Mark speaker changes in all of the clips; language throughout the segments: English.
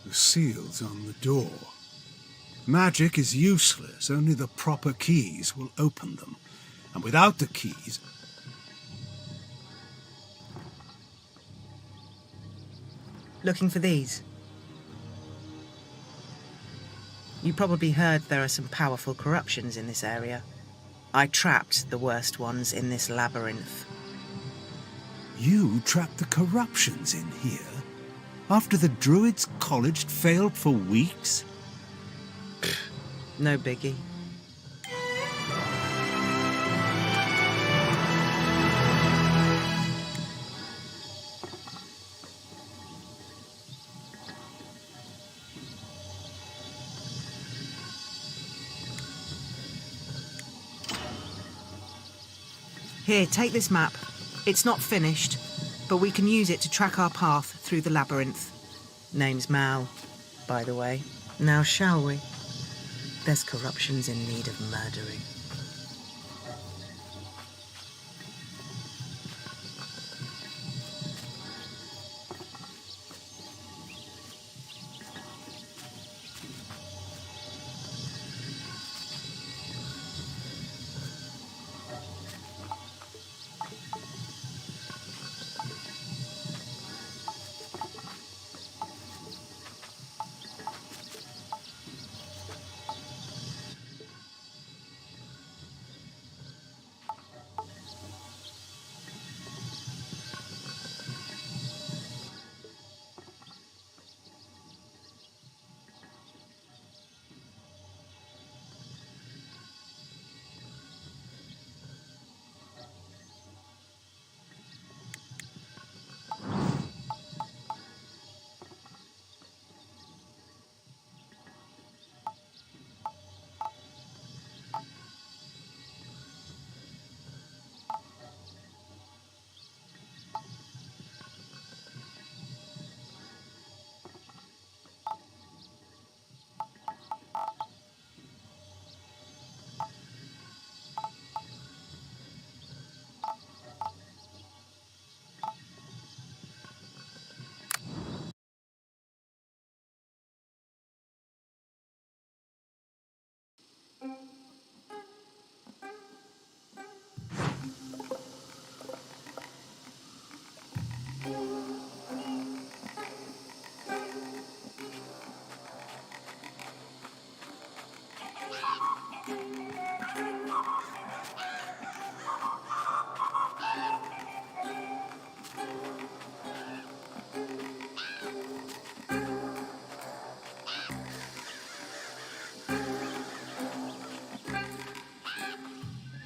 Speaker 1: The seal's on the door. Magic is useless. Only the proper keys will open them. And without the keys...
Speaker 2: Looking for these? You probably heard there are some powerful corruptions in this area. I trapped the worst ones in this labyrinth.
Speaker 1: You trapped the corruptions in here? After the Druids' College failed for weeks?
Speaker 2: No biggie. Here, take this map. It's not finished, but we can use it to track our path through the labyrinth. Name's Mal, by the way. Now shall we? There's corruptions in need of murdering.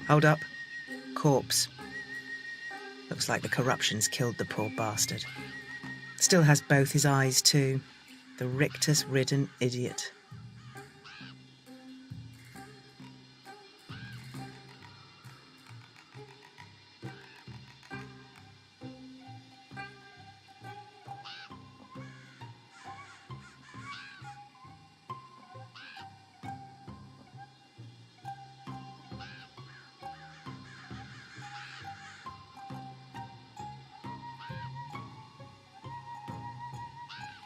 Speaker 2: Hold up. Corpse. Looks like the corruptions killed the poor bastard. Still has both his eyes, too. The rictus-ridden idiot.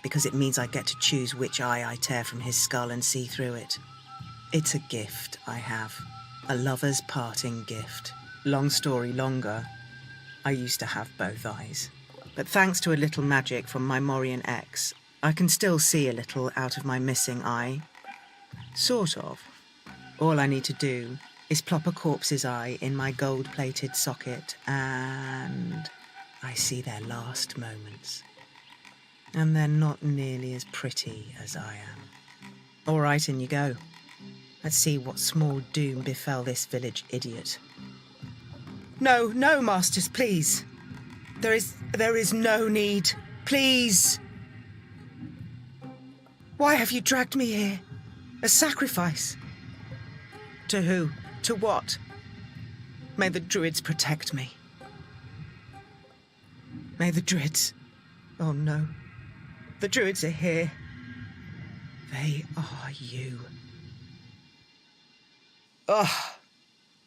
Speaker 2: Because it means I get to choose which eye I tear from his skull and see through it. It's a gift I have. A lover's parting gift. Long story longer, I used to have both eyes. But thanks to a little magic from my Morian ex, I can still see a little out of my missing eye. Sort of. All I need to do is plop a corpse's eye in my gold-plated socket and I see their last moments. And they're not nearly as pretty as I am. All right, in you go. Let's see what small doom befell this village idiot. No, no, masters, please. There is no need. Please. Why have you dragged me here? A sacrifice. To who? To what? May the Druids protect me. May the Druids... Oh, no. The Druids are here. They are you. Ugh.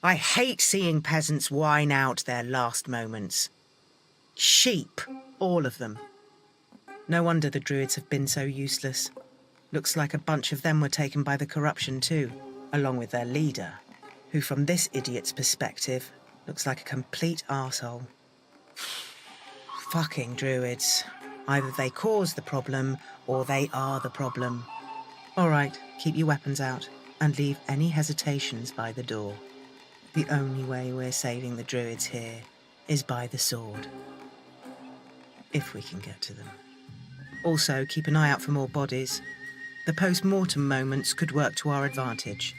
Speaker 2: I hate seeing peasants whine out their last moments. Sheep, all of them. No wonder the druids have been so useless. Looks like a bunch of them were taken by the corruption too, along with their leader, who from this idiot's perspective looks like a complete arsehole. Fucking druids. Either they caused the problem, or they are the problem. All right, keep your weapons out, and leave any hesitations by the door. The only way we're saving the druids here is by the sword. If we can get to them. Also, keep an eye out for more bodies. The post-mortem moments could work to our advantage.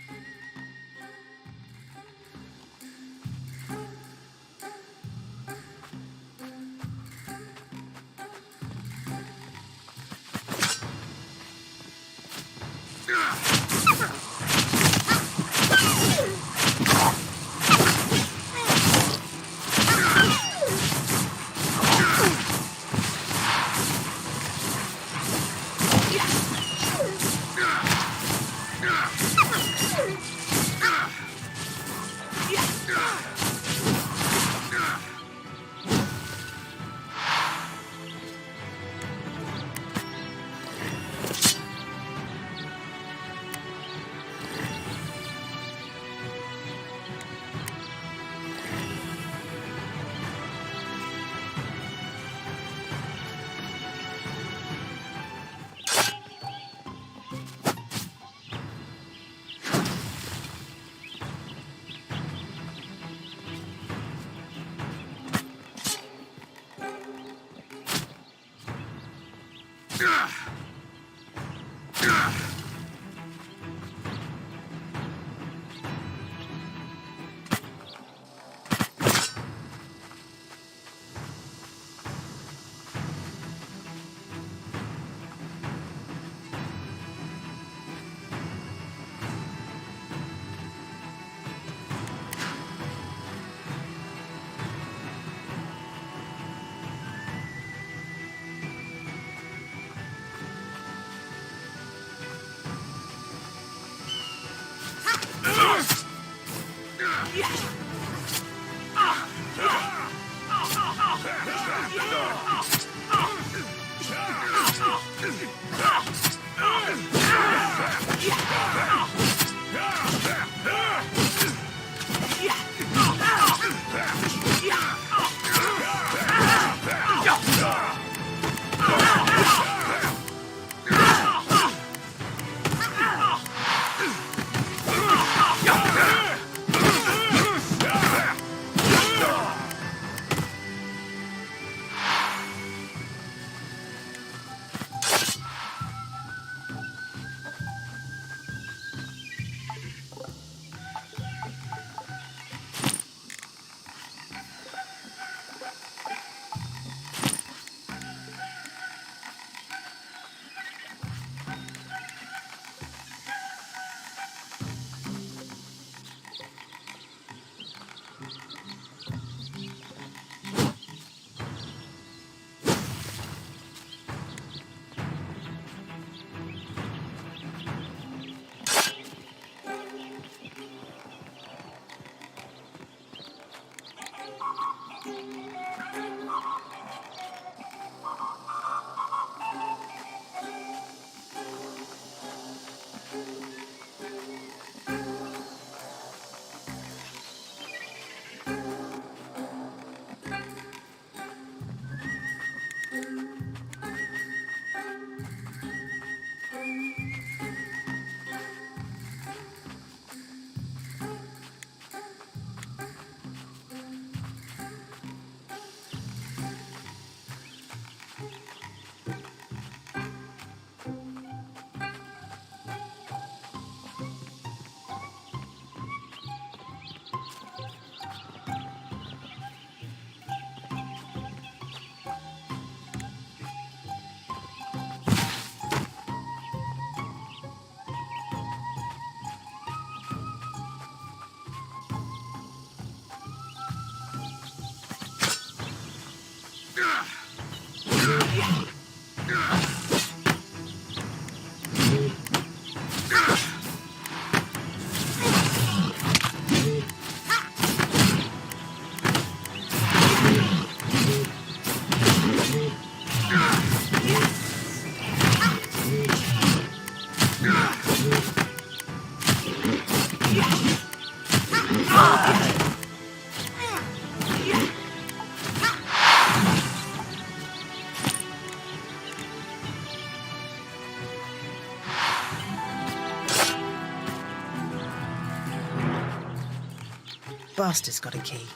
Speaker 2: bastard's got a key.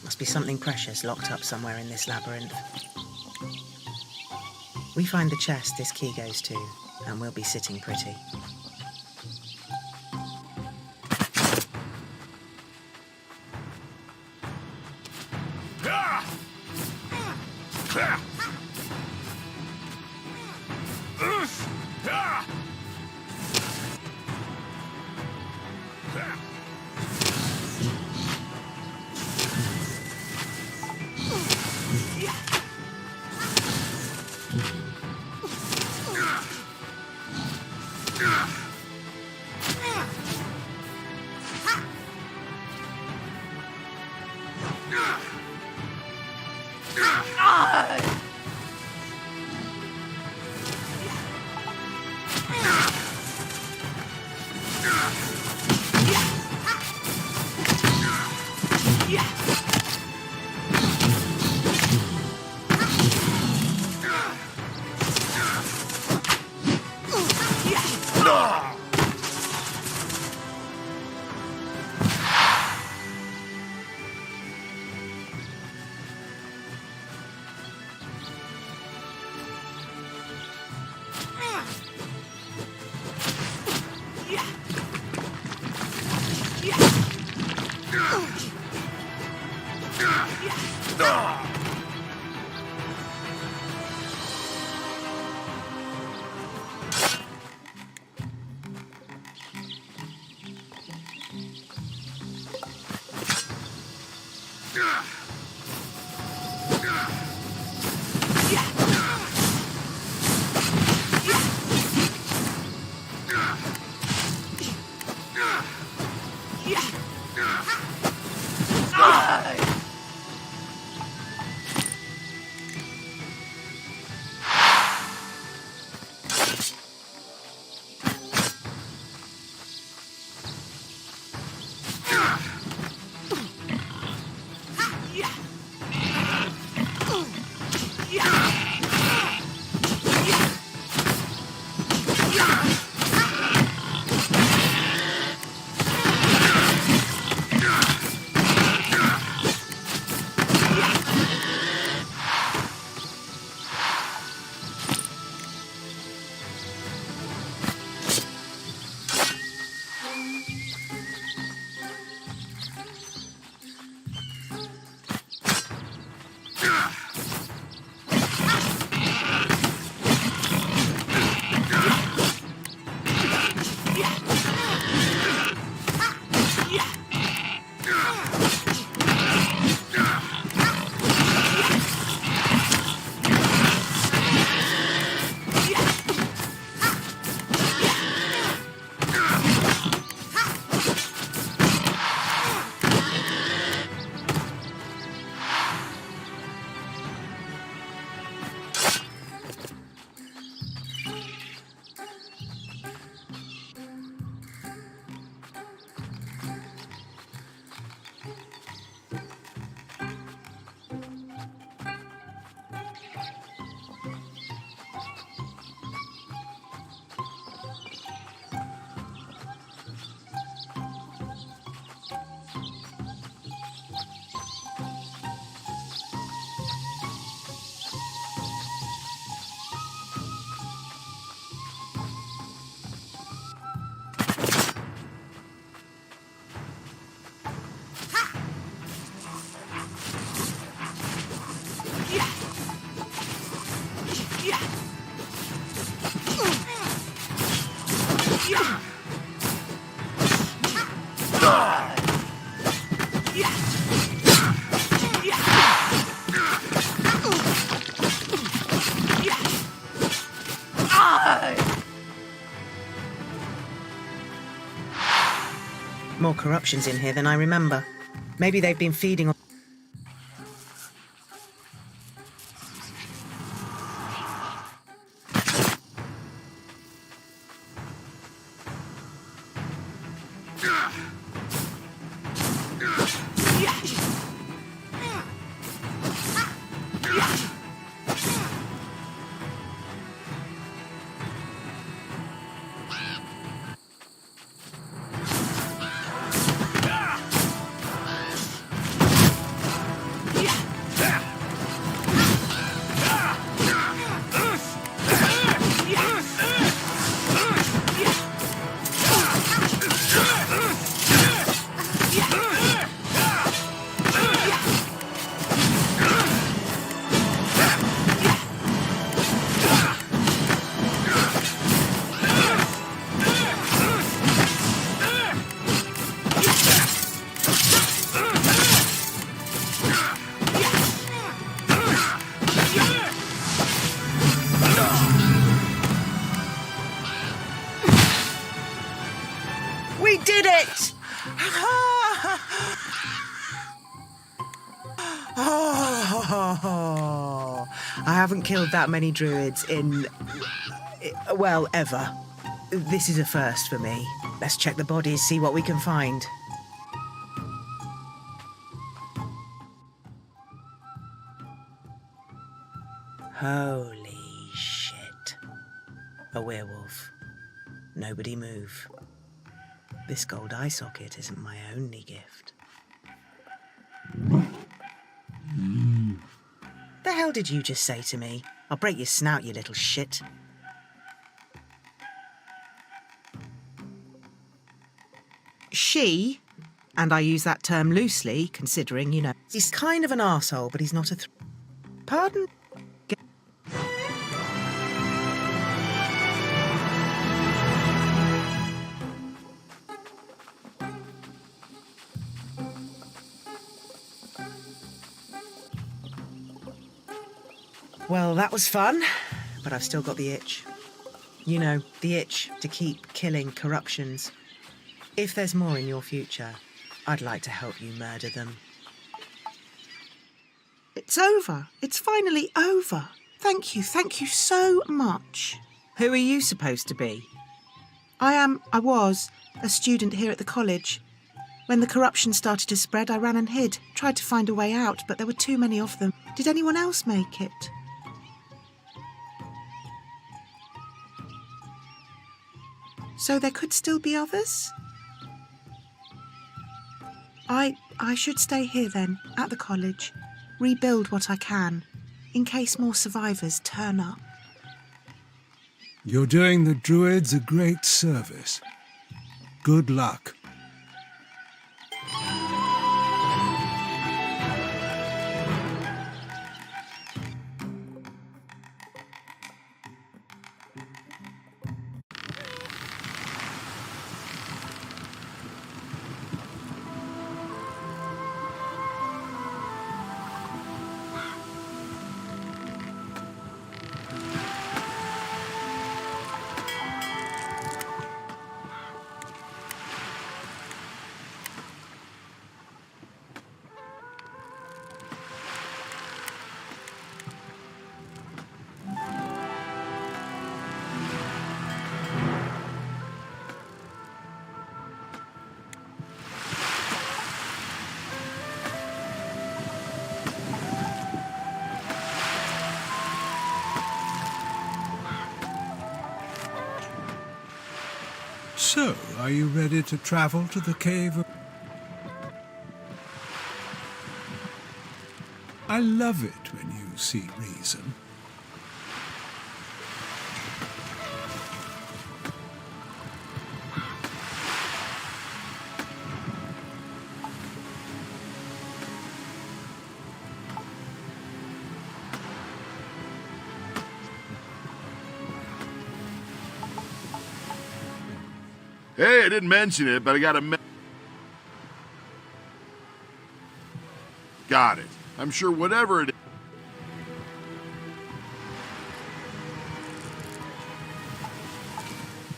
Speaker 2: Must be something precious locked up somewhere in this labyrinth. We find the chest this key goes to, and we'll be sitting pretty. More corruptions in here than I remember. Maybe they've been feeding on... We did it! Oh, I haven't killed that many druids in, well, ever. This is a first for me. Let's check the bodies, see what we can find. Holy shit. A werewolf. Nobody move. This gold eye socket isn't my only gift. The hell did you just say to me? I'll break your snout, you little shit. She, and I use that term loosely, considering, you know, he's kind of an arsehole, but he's not a Pardon? Well, that was fun, but I've still got the itch. You know, the itch to keep killing corruptions. If there's more in your future, I'd like to help you murder them.
Speaker 3: It's over. It's finally over. Thank you so much.
Speaker 2: Who are you supposed to be?
Speaker 3: I was a student here at the college. When the corruption started to spread, I ran and hid, tried to find a way out, but there were too many of them. Did anyone else make it? So there could still be others? I should stay here then, at the college, rebuild what I can, in case more survivors turn up.
Speaker 1: You're doing the druids a great service. Good luck. So, are you ready to travel to the cave? I love it when you see reason.
Speaker 4: Hey, I didn't mention it, but I got a Got it. I'm sure whatever it is.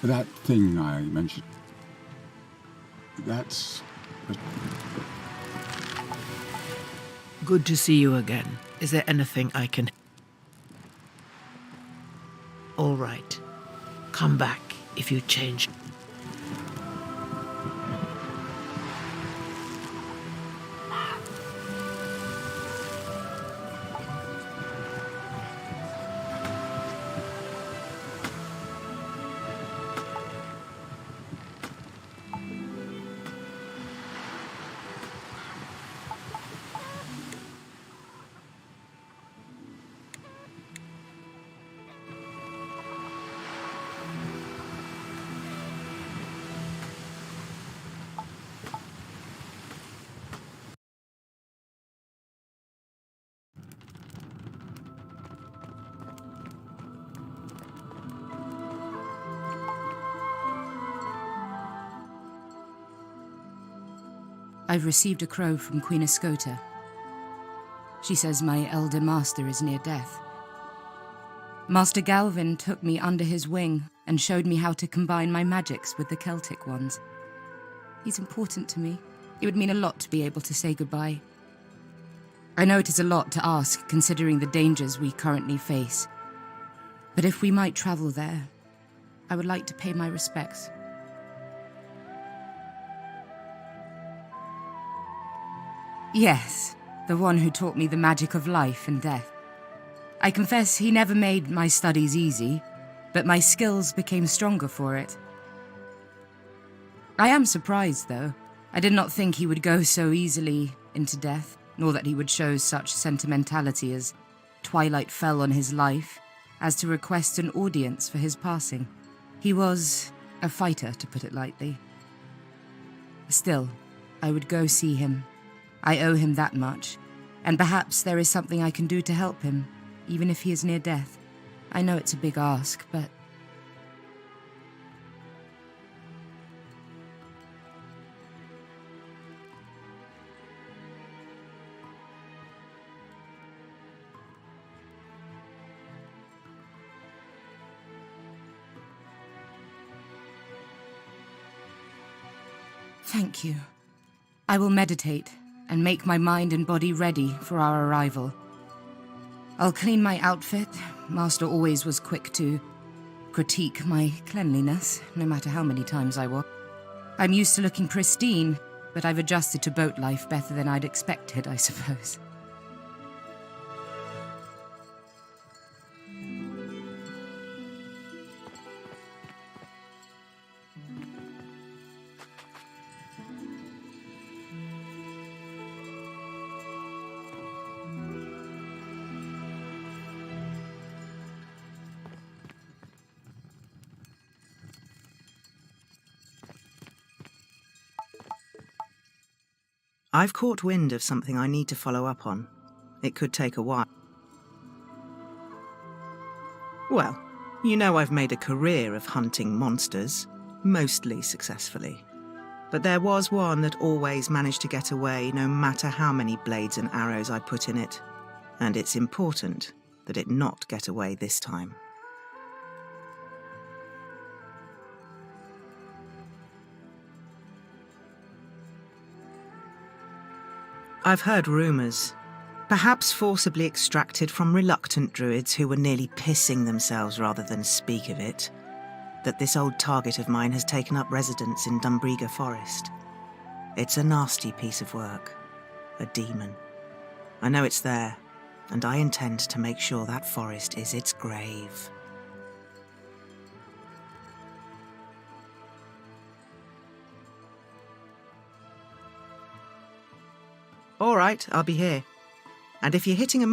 Speaker 5: That thing I mentioned, that's...
Speaker 6: Good to see you again. Is there anything I can... All right. Come back if you change.
Speaker 7: I've received a crow from Queen Escota. She says my elder master is near death. Master Galvin took me under his wing and showed me how to combine my magics with the Celtic ones. He's important to me. It would mean a lot to be able to say goodbye. I know it is a lot to ask, considering the dangers we currently face. But if we might travel there, I would like to pay my respects. Yes, the one who taught me the magic of life and death. I confess he never made my studies easy, but my skills became stronger for it. I am surprised, though. I did not think he would go so easily into death, nor that he would show such sentimentality as twilight fell on his life, as to request an audience for his passing. He was a fighter, to put it lightly. Still, I would go see him. I owe him that much, and perhaps there is something I can do to help him, even if he is near death. I know it's a big ask, but... Thank you. I will meditate and make my mind and body ready for our arrival. I'll clean my outfit. Master always was quick to critique my cleanliness, no matter how many times I walk. I'm used to looking pristine, but I've adjusted to boat life better than I'd expected, I suppose.
Speaker 2: I've caught wind of something I need to follow up on. It could take a while. Well, you know I've made a career of hunting monsters, mostly successfully. But there was one that always managed to get away no matter how many blades and arrows I put in it. And it's important that it not get away this time. I've heard rumours, perhaps forcibly extracted from reluctant druids who were nearly pissing themselves rather than speak of it, that this old target of mine has taken up residence in Dumbriga Forest. It's a nasty piece of work, a demon. I know it's there, and I intend to make sure that forest is its grave. All right, I'll be here. And if you're hitting a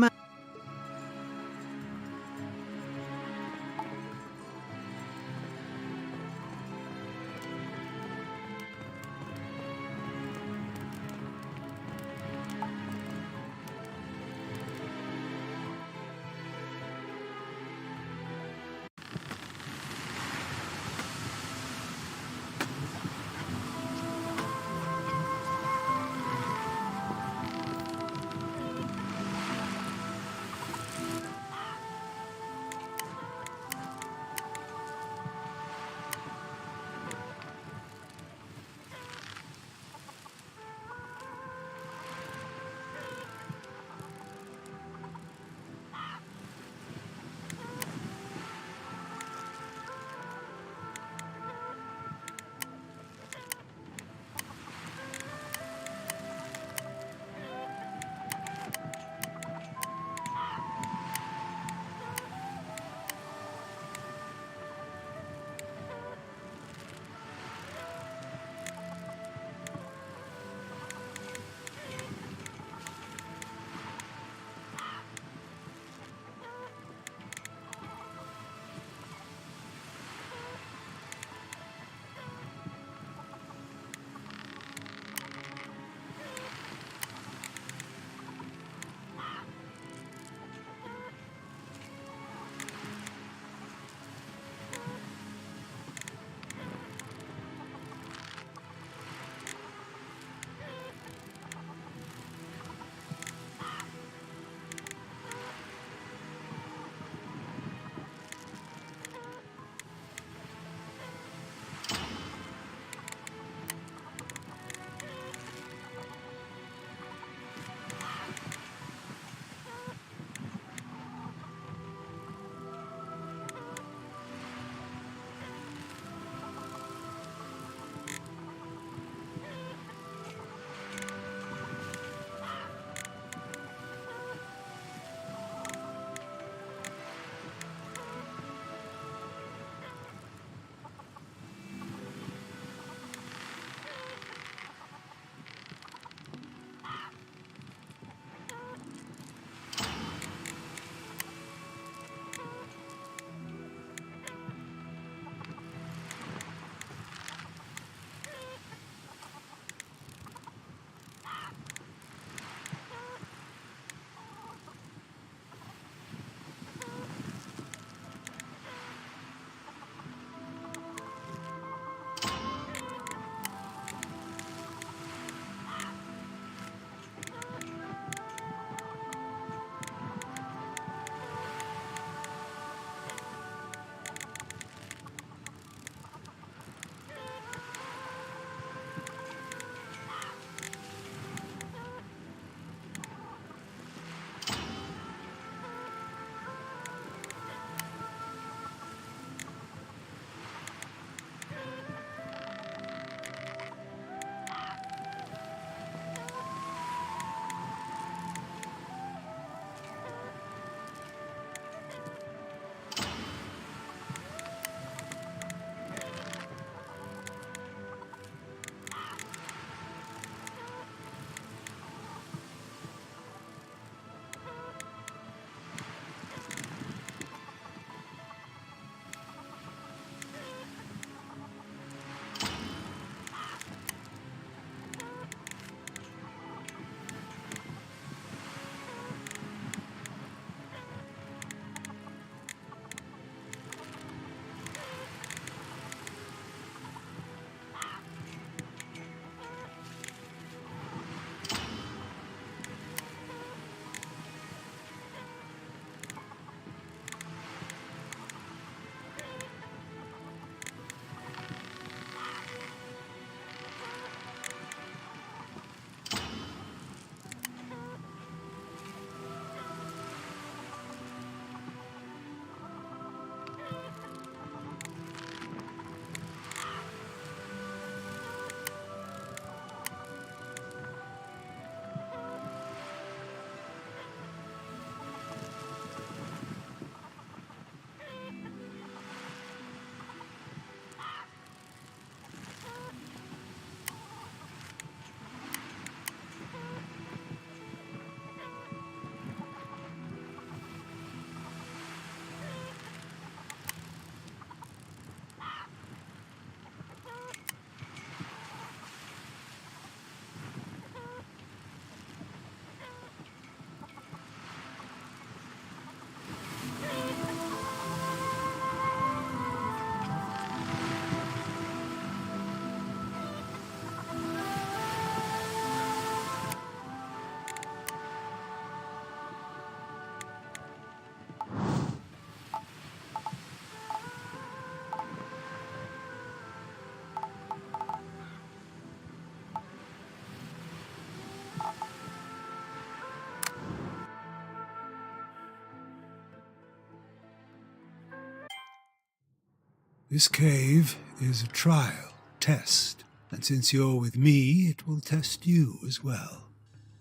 Speaker 1: This cave is a trial, test, and since you're with me, it will test you as well.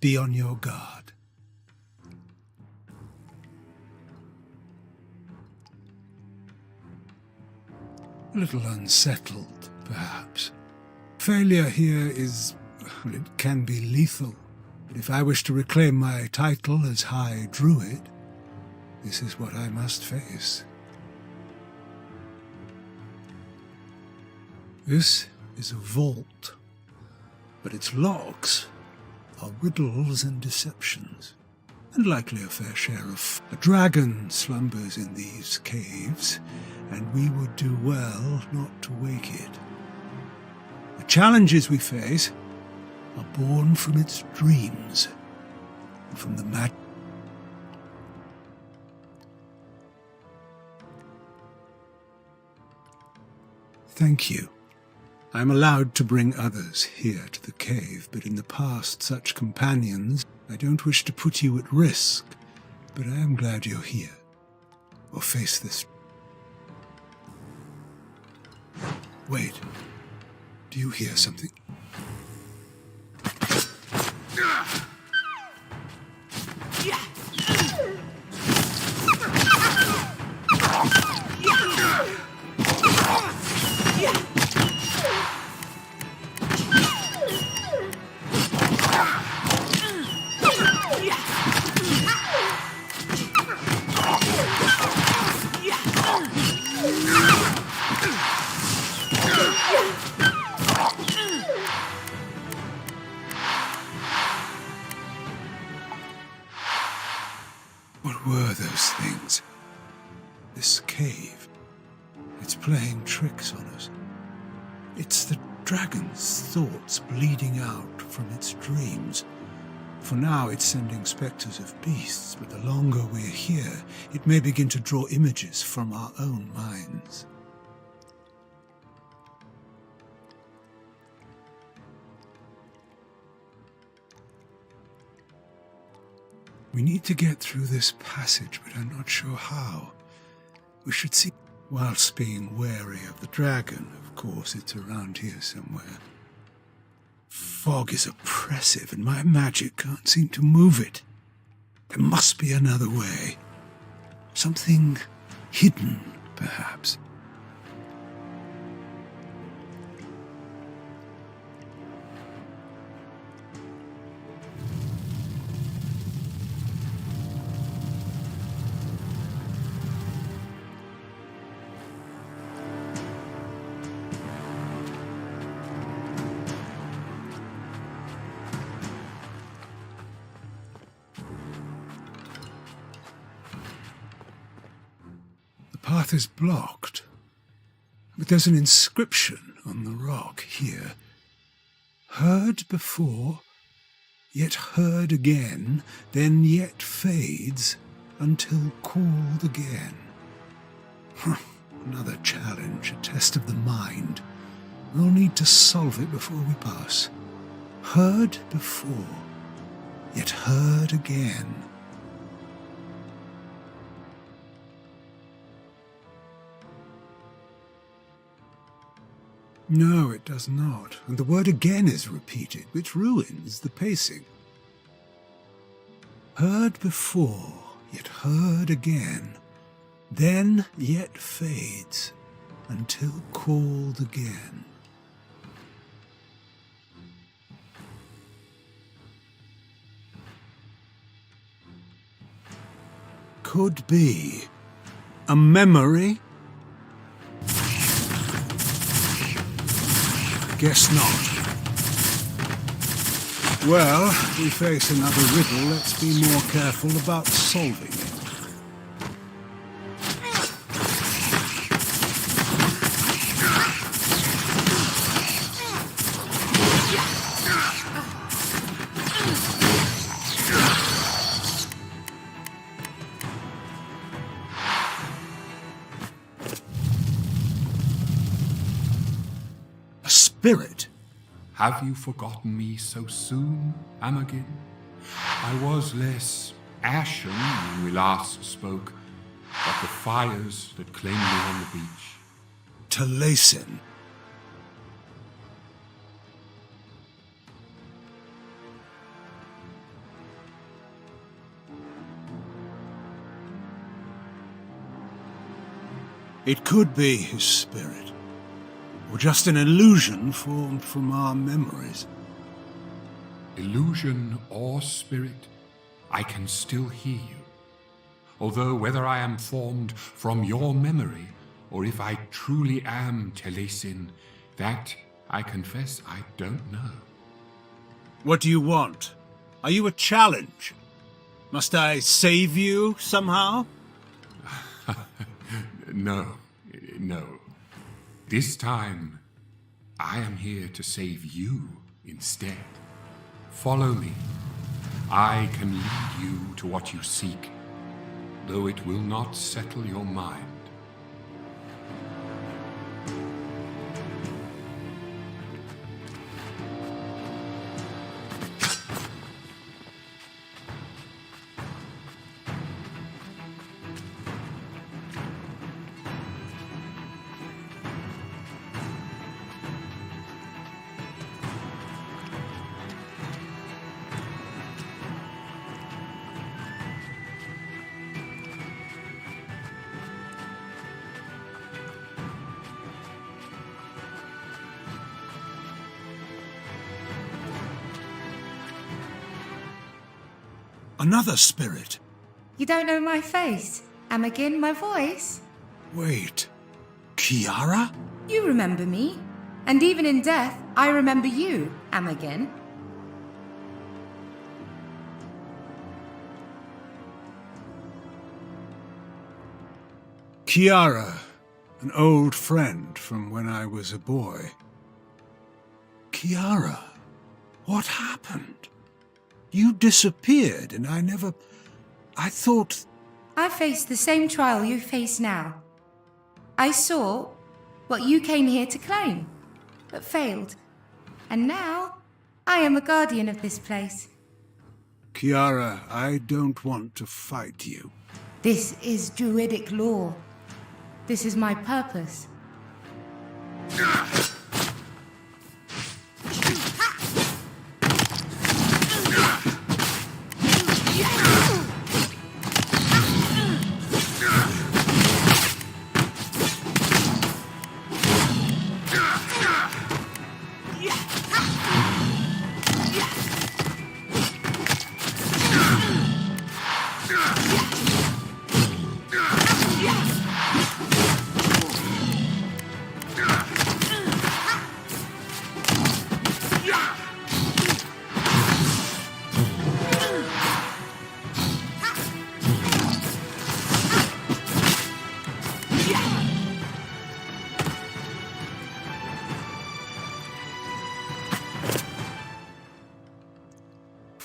Speaker 1: Be on your guard. A little unsettled, perhaps. Failure here well, it can be lethal. But if I wish to reclaim my title as High Druid, this is what I must face. This is a vault, but its locks are riddles and deceptions, and likely a fair share of a dragon slumbers in these caves, and we would do well not to wake it. The challenges we face are born from its dreams, and from the Thank you. I am allowed to bring others here to the cave, but in the past such companions, I don't wish to put you at risk, but I am glad you're here. Or face this. Wait. Do you hear something? What were those things? This cave. It's playing tricks on us. It's the dragon's thoughts bleeding out from its dreams. For now it's sending spectres of beasts, but the longer we're here, it may begin to draw images from our own minds. We need to get through this passage, but I'm not sure how. We should see, whilst being wary of the dragon. Of course, it's around here somewhere. Fog is oppressive, and my magic can't seem to move it. There must be another way. Something hidden, perhaps. The path is blocked, but there's an inscription on the rock here. Heard before, yet heard again, then yet fades until called again. Another challenge, a test of the mind. We'll need to solve it before we pass. Heard before, yet heard again. No, it does not, and the word again is repeated, which ruins the pacing. Heard before, yet heard again, then yet fades, until called again. Could be a memory? Guess not. Well, we face another riddle. Let's be more careful about solving it. A spirit.
Speaker 5: Have you forgotten me so soon, Amagin? I was less ashen when we last spoke, but the fires that claimed me on the beach.
Speaker 1: Taliesin. It could be his spirit, or just an illusion formed from our memories.
Speaker 5: Illusion or spirit, I can still hear you. Although whether I am formed from your memory, or if I truly am Taliesin, that, I confess, I don't know.
Speaker 1: What do you want? Are you a challenge? Must I save you somehow?
Speaker 5: No. This time, I am here to save you instead. Follow me. I can lead you to what you seek, though it will not settle your mind.
Speaker 1: Another spirit.
Speaker 7: You don't know my face? Amagin, my voice?
Speaker 1: Wait. Kiara?
Speaker 7: You remember me. And even in death, I remember you, Amagin.
Speaker 1: Kiara, an old friend from when I was a boy. Kiara, what happened? You disappeared and I thought...
Speaker 7: I faced the same trial you face now. I saw what you came here to claim, but failed. And now, I am a guardian of this place.
Speaker 1: Kiara, I don't want to fight you.
Speaker 7: This is Druidic law. This is my purpose.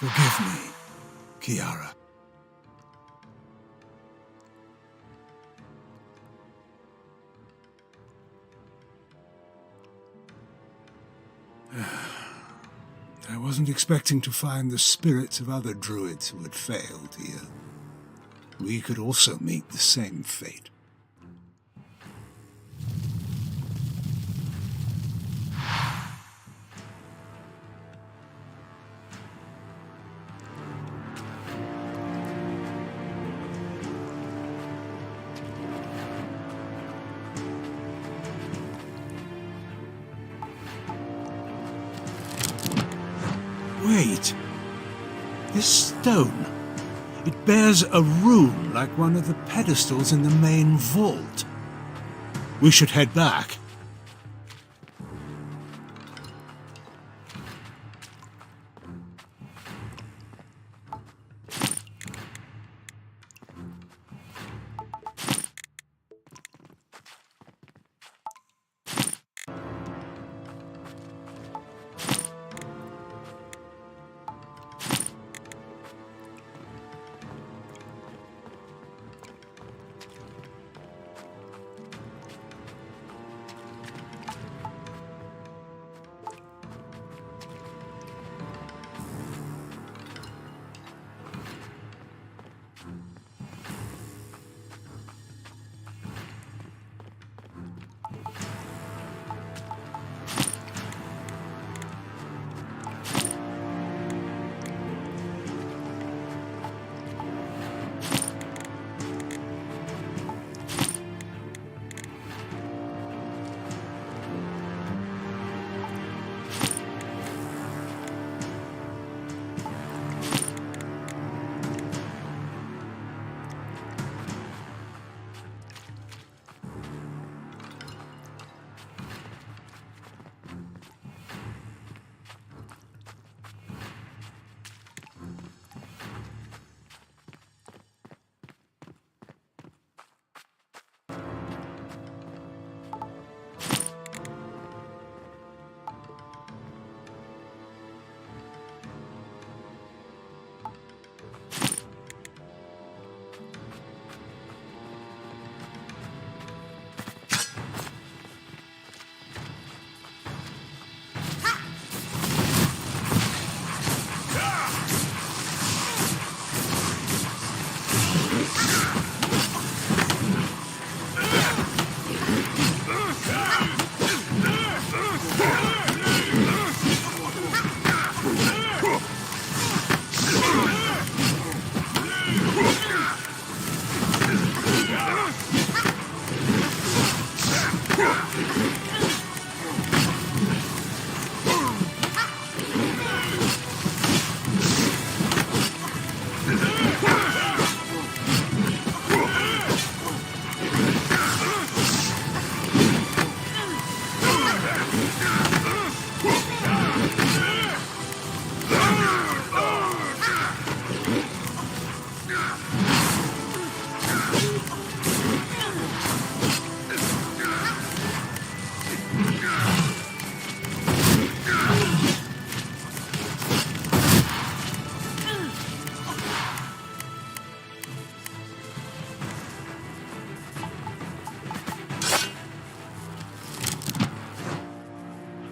Speaker 1: Forgive me, Kiara. I wasn't expecting to find the spirits of other druids who had failed here. We could also meet the same fate. Wait. This stone, it bears a rune like one of the pedestals in the main vault. We should head back.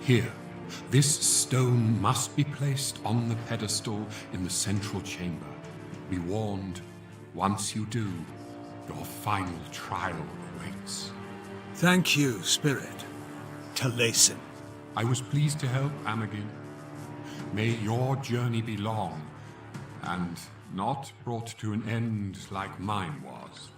Speaker 5: Here, this stone must be placed on the pedestal in the central chamber. Be warned, once you do, your final trial awaits.
Speaker 1: Thank you, Spirit. Taliesin.
Speaker 5: I was pleased to help, Amagin. May your journey be long, and not brought to an end like mine was.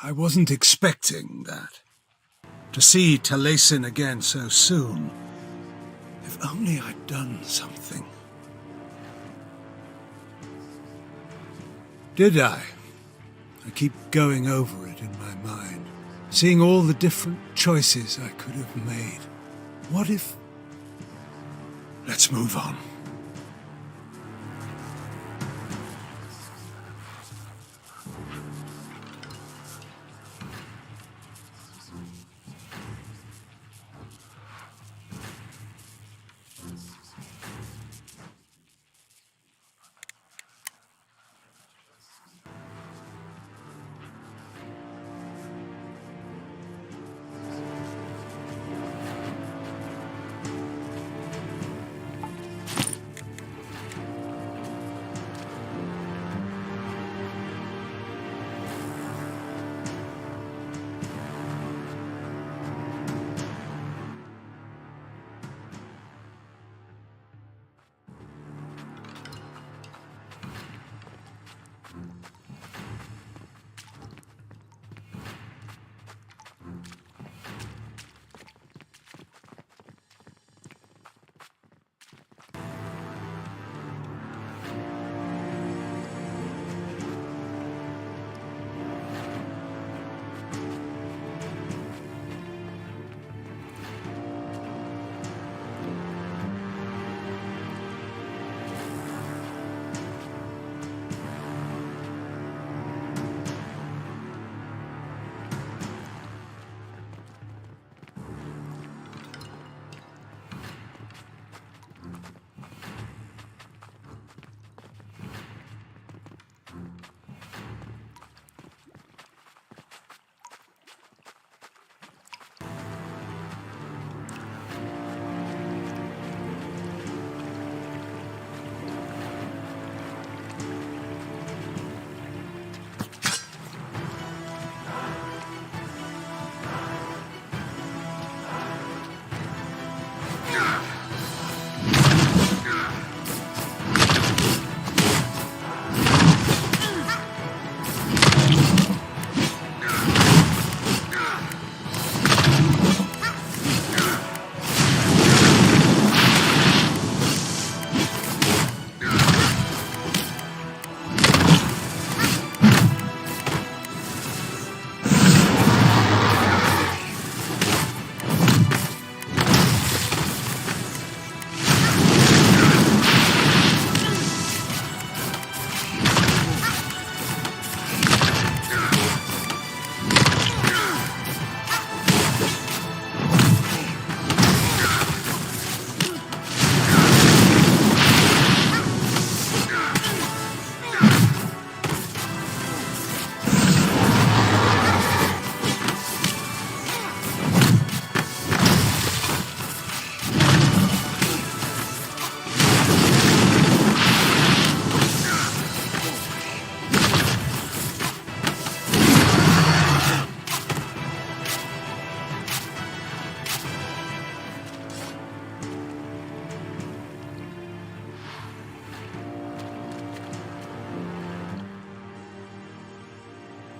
Speaker 1: I wasn't expecting that. To see Taliesin again so soon. If only I'd done something. Did I? I keep going over it in my mind, seeing all the different choices I could have made. What if... Let's move on.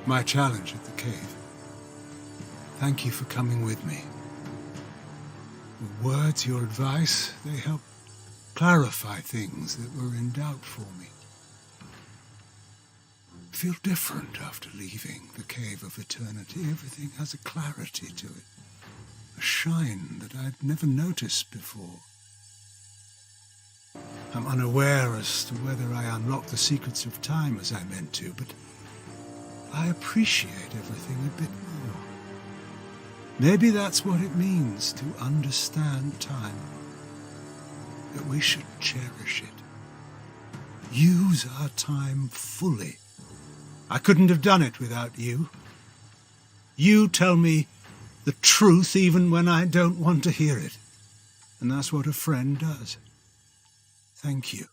Speaker 1: My challenge at the cave. Thank you for coming with me. Your words, your advice, they help clarify things that were in doubt for me. I feel different after leaving the Cave of Eternity. Everything has a clarity to it, a shine that I'd never noticed before. I'm unaware as to whether I unlocked the secrets of time as I meant to, but I appreciate everything a bit more. Maybe that's what it means to understand time, that we should cherish it. Use our time fully. I couldn't have done it without you. You tell me the truth even when I don't want to hear it. And that's what a friend does. Thank you.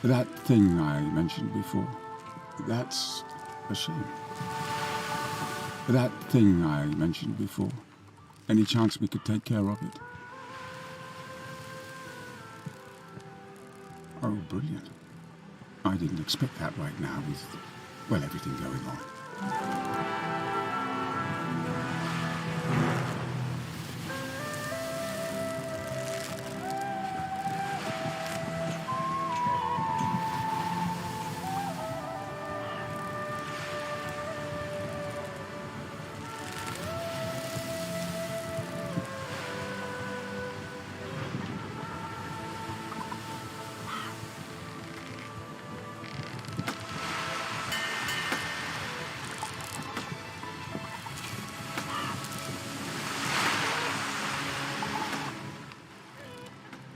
Speaker 8: That thing I mentioned before, that's a shame. That thing I mentioned before, any chance we could take care of it? Oh, brilliant. I didn't expect that right now with, well, everything going on.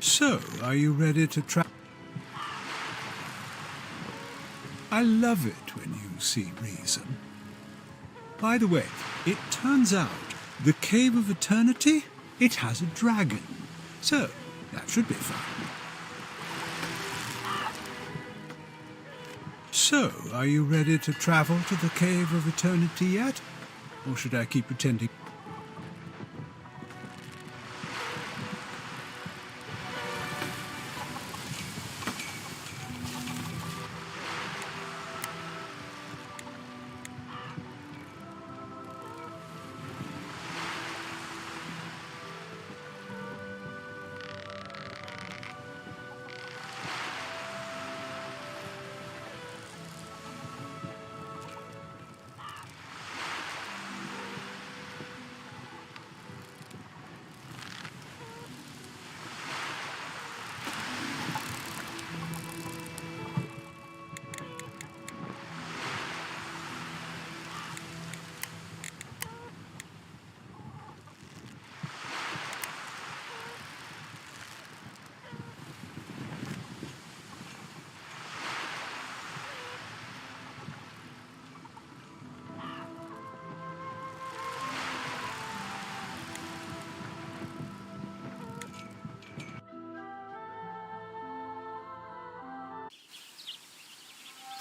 Speaker 1: So, are you ready to try? I love it when you see reason. By the way, it turns out the Cave of Eternity, it has a dragon. So, that should be fun. So, are you ready to travel to the Cave of Eternity yet? Or should I keep pretending?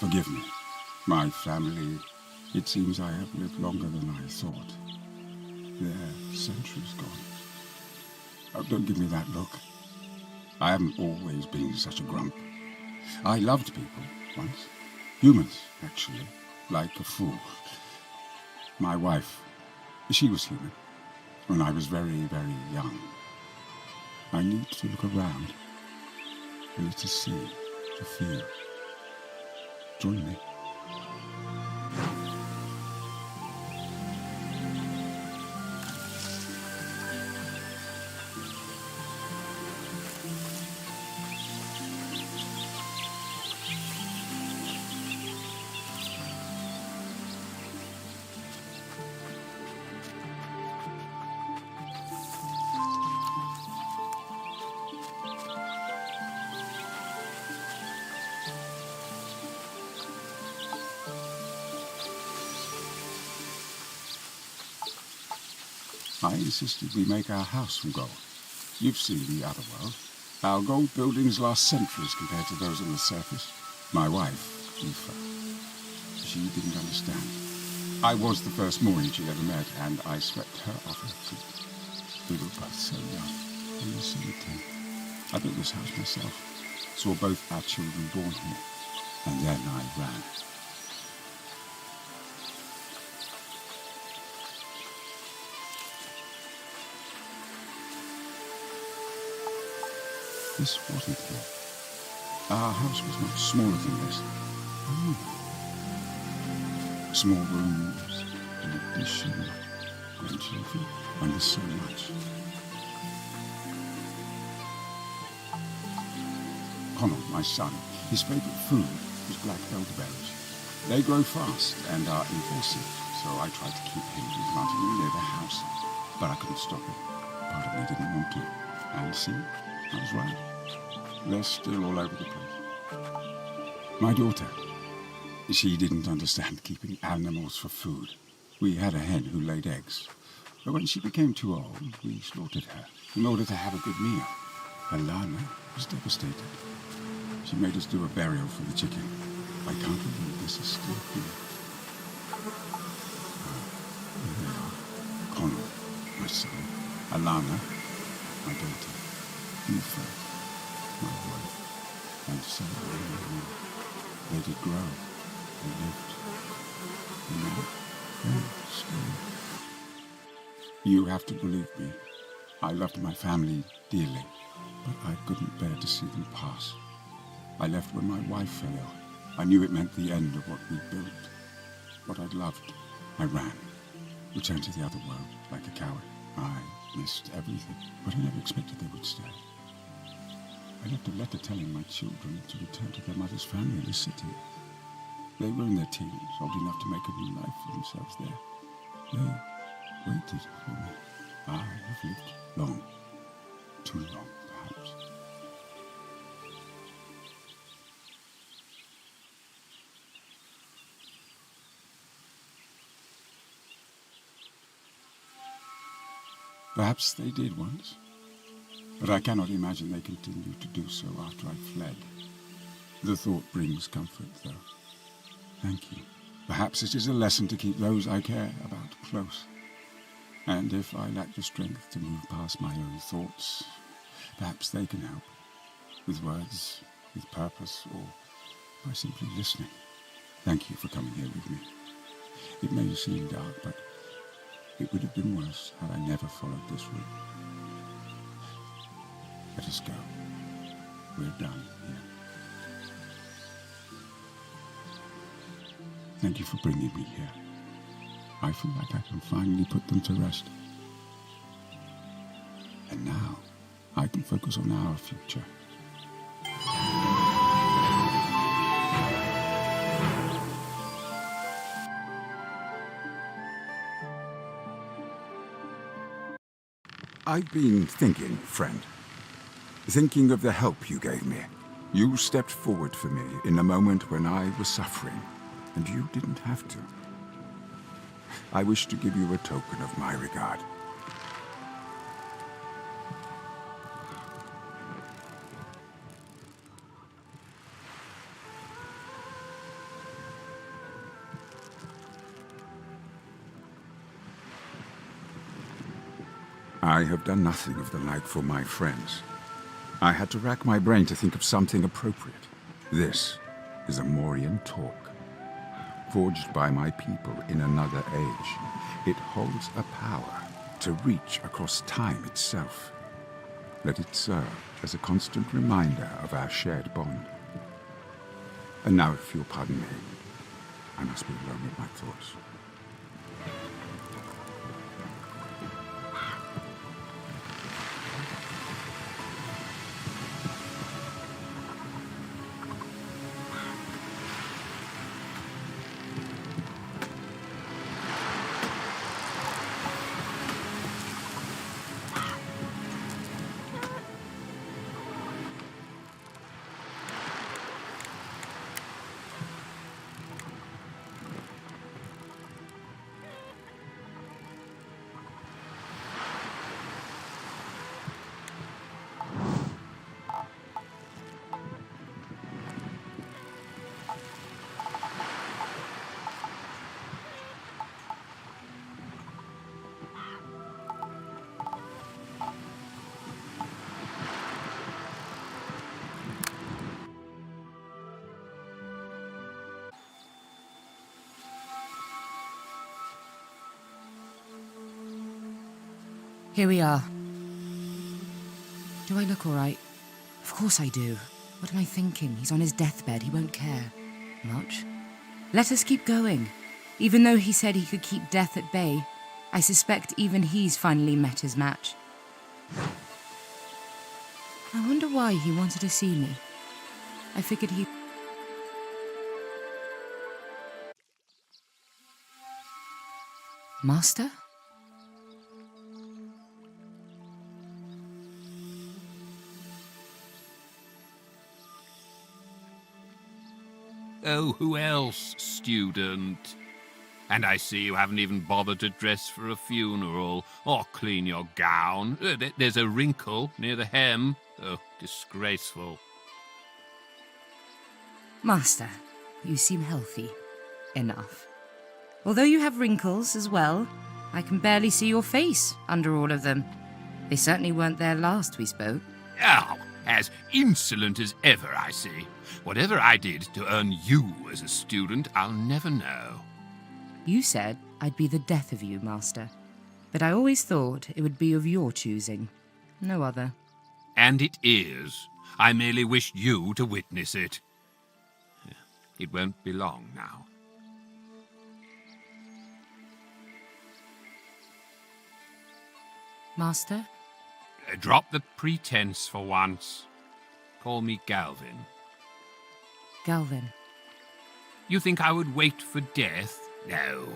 Speaker 8: Forgive me. My family, it seems I have lived longer than I thought. They're centuries gone. Oh, don't give me that look. I haven't always been such a grump. I loved people once. Humans, actually. Like a fool. My wife, she was human. When I was very, very young. I need to look around. I need to see, to feel. Join me. I insisted we make our house from gold. You've seen the other world. Our gold buildings last centuries compared to those on the surface. My wife, Aoife, she didn't understand. I was the first Maureen she'd ever met, and I swept her off her feet. We were both so young, we were so young. I built this house myself, saw both our children born here, and then I ran. This wasn't here. Our house was much smaller than this. Oh. Small rooms, an addition, grandchildren, and there's so much. Connell, my son, his favourite food was black elderberries. They grow fast and are invasive, so I tried to keep him from planting them near the house. But I couldn't stop it. Part of me didn't want to. And see, I was right. They're still all over the place. My daughter, she didn't understand keeping animals for food. We had a hen who laid eggs. But when she became too old, we slaughtered her in order to have a good meal. Alana was devastated. She made us do a burial for the chicken. I can't believe this is still here. Here they are. Connell, my son. Alana, my daughter. Aoife, my wife. And so on. They did grow. They lived. You know, very slowly. You have to believe me. I loved my family dearly, but I couldn't bear to see them pass. I left when my wife fell ill. I knew it meant the end of what we'd built, what I'd loved. I ran, returned to the other world like a coward. I missed everything, but I never expected they would stay. I left a letter telling my children to return to their mother's family in the city. They were in their teens, old enough to make a new life for themselves there. They waited for me. I have lived long, too long, perhaps. Perhaps they did once, but I cannot imagine they continue to do so after I fled. The thought brings comfort, though. Thank you. Perhaps it is a lesson to keep those I care about close. And if I lack the strength to move past my own thoughts, perhaps they can help. With words, with purpose, or by simply listening. Thank you for coming here with me. It may seem dark, but it would have been worse had I never followed this route. Let us go. We're done here. Thank you for bringing me here. I feel like I can finally put them to rest. And now, I can focus on our future.
Speaker 9: I've been thinking, friend. Thinking of the help you gave me. You stepped forward for me in a moment when I was suffering, and you didn't have to. I wish to give you a token of my regard. I have done nothing of the like for my friends. I had to rack my brain to think of something appropriate. This is a Morian torque, forged by my people in another age. It holds a power to reach across time itself. Let it serve as a constant reminder of our shared bond. And now, if you'll pardon me, I must be alone with my thoughts.
Speaker 7: Here we are. Do I look all right? Of course I do. What am I thinking? He's on his deathbed. He won't care. Much. Let us keep going. Even though he said he could keep death at bay, I suspect even he's finally met his match. I wonder why he wanted to see me. I figured he... Master?
Speaker 10: Oh, who else, student? And I see you haven't even bothered to dress for a funeral or clean your gown. There's a wrinkle near the hem. Oh, disgraceful.
Speaker 7: Master, you seem healthy. Enough. Although you have wrinkles as well, I can barely see your face under all of them. They certainly weren't there last we spoke.
Speaker 10: Oh, as insolent as ever, I see. Whatever I did to earn you as a student, I'll never know.
Speaker 7: You said I'd be the death of you, Master. But I always thought it would be of your choosing. No other.
Speaker 10: And it is. I merely wished you to witness it. It won't be long now.
Speaker 7: Master?
Speaker 10: Drop the pretense for once. Call me Galvin.
Speaker 7: Galvin.
Speaker 10: You think I would wait for death? No.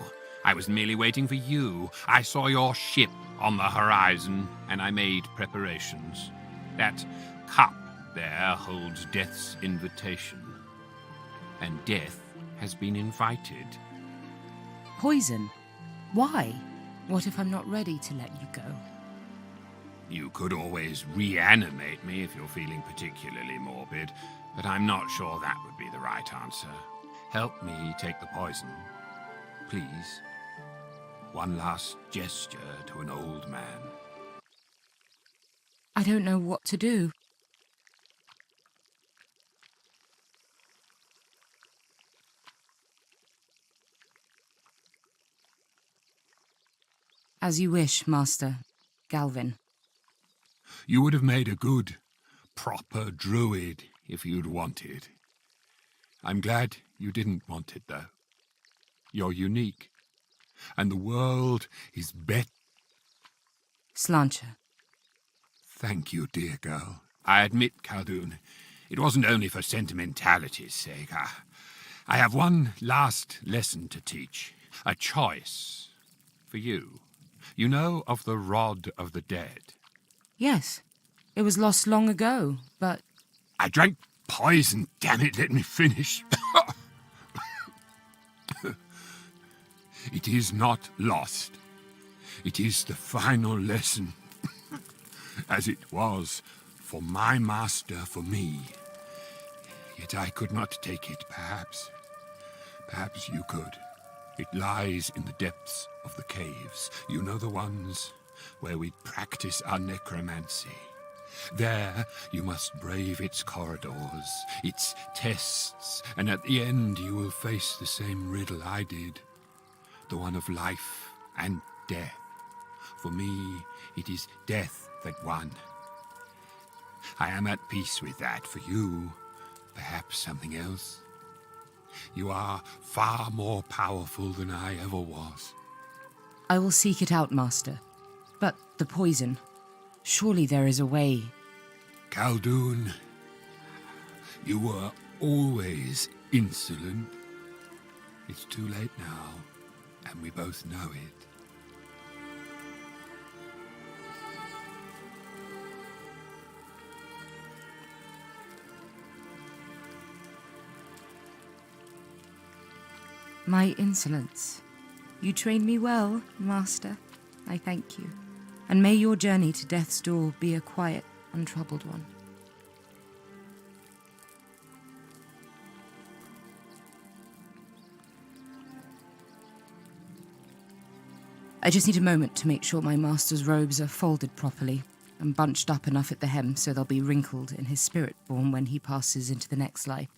Speaker 10: I was merely waiting for you. I saw your ship on the horizon, and I made preparations. That cup there holds death's invitation. And death has been invited.
Speaker 7: Poison? Why? What if I'm not ready to let you go?
Speaker 10: You could always reanimate me if you're feeling particularly morbid, but I'm not sure that would be the right answer. Help me take the poison, please. One last gesture to an old man.
Speaker 7: I don't know what to do. As you wish, Master. Galvin.
Speaker 10: You would have made a good, proper druid if you'd wanted. I'm glad you didn't want it, though. You're unique, and the world is better.
Speaker 7: Slancher.
Speaker 10: Thank you, dear girl. I admit, Khaldun, it wasn't only for sentimentality's sake. I have one last lesson to teach. A choice for you. You know of the Rod of the Dead?
Speaker 7: Yes. It was lost long ago, but...
Speaker 10: I drank poison, damn it, let me finish. It is not lost. It is the final lesson, as it was for my master, for me. Yet I could not take it, perhaps. Perhaps you could. It lies in the depths of the caves. You know, the ones where we practice our necromancy. There you must brave its corridors, its tests, and at the end you will face the same riddle I did. The one of life and death. For me, it is death that won. I am at peace with that. For you, perhaps something else. You are far more powerful than I ever was.
Speaker 7: I will seek it out, Master. But the poison, surely there is a way.
Speaker 10: Khaldun, you were always insolent. It's too late now, and we both know it.
Speaker 7: My insolence. You trained me well, Master. I thank you. And may your journey to death's door be a quiet, untroubled one. I just need a moment to make sure my master's robes are folded properly and bunched up enough at the hem so they'll be wrinkled in his spirit form when he passes into the next life.